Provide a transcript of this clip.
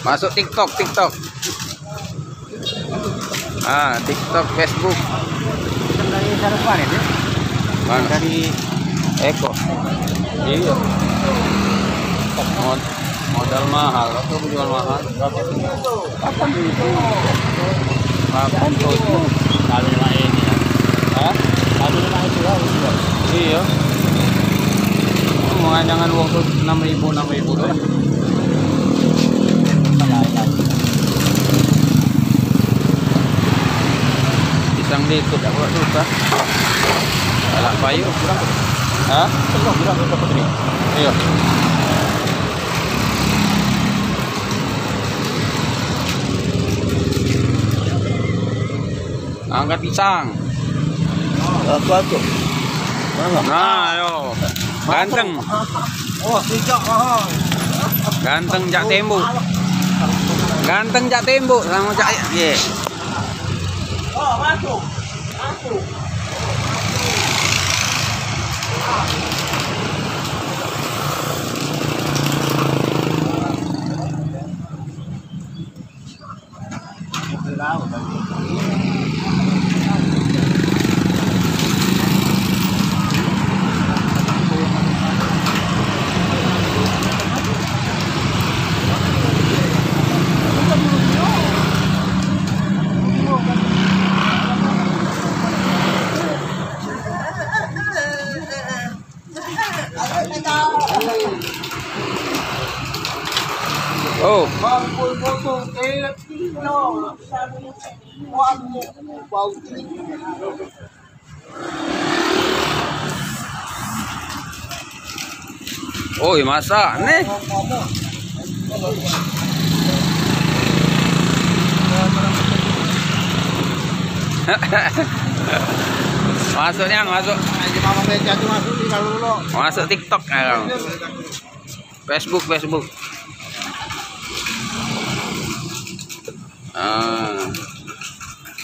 Masuk TikTok. TikTok, Facebook. Dari sana kemarin ya? Mana? Dari Eko. Iya. Modal mahal atau jual mahal? berapa sih? 8.000. Kali 5 ini ya. Hah? Kali 5 itu ya. Iya. Menganjangan uang tuh 6.000 doang. Pisang dikit aku suka. Alak payu. Hah? Iya. Angkat pisang. Satu. Nah, ayo. Ganteng. Oh, tidak. Ganteng jak tembok. Ganteng jak tembok sama jak ye. Oh, masuk. Oh, oh, masak nih. Masuknya masuk. Masuk TikTok sekarang. Facebook.